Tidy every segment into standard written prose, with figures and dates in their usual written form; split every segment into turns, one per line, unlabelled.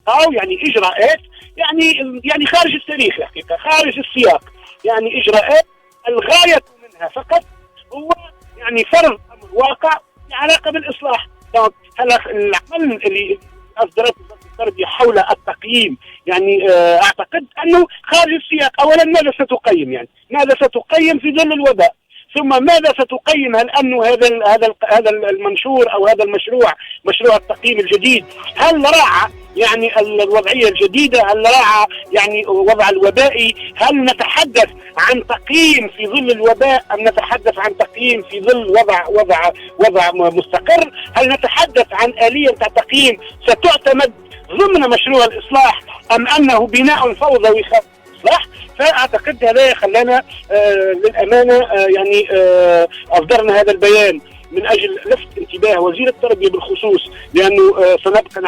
أو يعني إجراءات يعني خارج التاريخ الحقيقة، خارج السياق، يعني إجراءات الغاية منها فقط هو يعني فرض أمر واقع في علاقة بالإصلاح. هلا العمل اللي أصدرته وزارة التربية حول التقييم يعني أعتقد أنه خارج السياق. أولا ماذا ستقيم؟ يعني ماذا ستقيم في ظل الوباء؟ ثم ماذا ستقيم؟ هل أنه هذا المنشور أو هذا المشروع، مشروع التقييم الجديد، هل راعى يعني الوضعية الجديدة؟ هل راعى يعني وضع الوبائي؟ هل نتحدث عن تقييم في ظل الوباء أم نتحدث عن تقييم في ظل وضع مستقر؟ هل نتحدث عن آلية تقييم ستعتمد ضمن مشروع الإصلاح أم أنه بناء فوضوي خارج الإصلاح؟ فأعتقد هذا خلانا للأمانة يعني أصدرنا هذا البيان من أجل لفت انتباه وزير التربية بالخصوص، لأنه سنبقى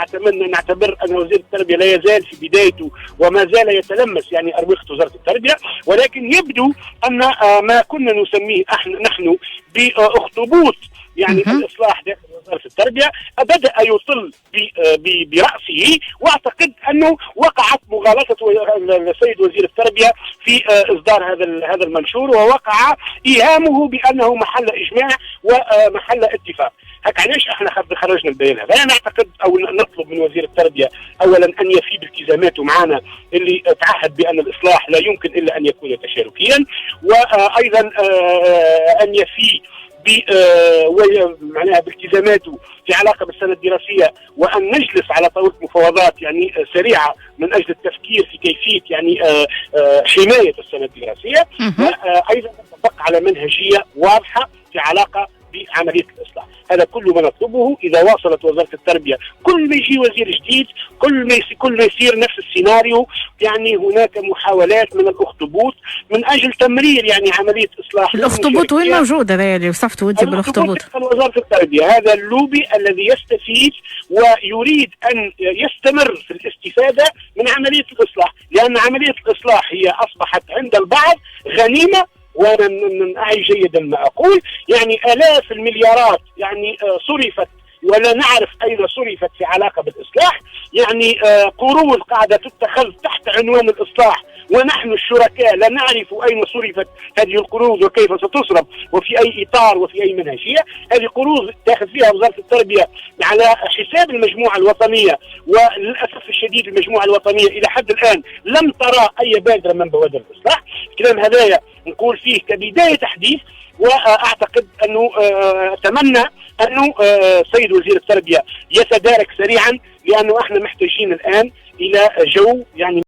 نعتبر أن وزير التربية لا يزال في بدايته وما زال يتلمس يعني أروقة وزارة التربية، ولكن يبدو أن ما كنا نسميه نحن بأخطبوط يعني الإصلاح داخل وزارة التربية بدأ يطل برأسه. واعتقد أنه وقعت مغالطة السيد وزير التربية في إصدار هذا المنشور، ووقع إيهامه بأنه محل إجماع ومحل اتفاق. هك علاش احنا خرجنا البيان هذا؟ انا اعتقد او نطلب من وزير التربيه اولا ان يفي بالتزاماته معنا اللي تعهد بان الاصلاح لا يمكن الا ان يكون تشاركيا، وايضا ان يفي معناها بالتزاماته في علاقه بالسنه الدراسيه، وان نجلس على طاوله مفاوضات يعني سريعه من اجل التفكير في كيفيه يعني حمايه السنه الدراسيه، وايضا نتفق على منهجيه واضحه في علاقه بعمليه الاصلاح. هذا كل ما نطلبه. اذا واصلت وزاره التربيه كل ما يجي وزير جديد كل ما يصير نفس السيناريو، يعني هناك محاولات من الاخطبوط من اجل تمرير يعني عمليه اصلاح.
الاخطبوط وين موجود؟ هذا اللي وصفته انت بالاخطبوط.
وزاره التربيه هذا اللوبي الذي يستفيد ويريد ان يستمر في الاستفاده من عمليه الاصلاح، لان عمليه الاصلاح هي اصبحت عند البعض غنيمه، وانا اعي جيدا ما اقول، يعني الاف المليارات يعني صرفت ولا نعرف اين صرفت في علاقه بالاصلاح، يعني قروض قاعده تتخذ تحت عنوان الاصلاح، ونحن الشركاء لا نعرف اين صرفت هذه القروض وكيف ستصرف وفي اي اطار وفي اي منهجيه. هذه قروض تاخذ فيها وزاره التربيه على حساب المجموعه الوطنيه، وللاسف الشديد المجموعه الوطنيه الى حد الان لم ترى اي بادره من بوادر الاصلاح. الكلام هذايا نقول فيه كبدايه تحديث، واعتقد انه اتمنى انه سيد وزير التربيه يتدارك سريعا، لانه احنا محتاجين الان الى جو يعني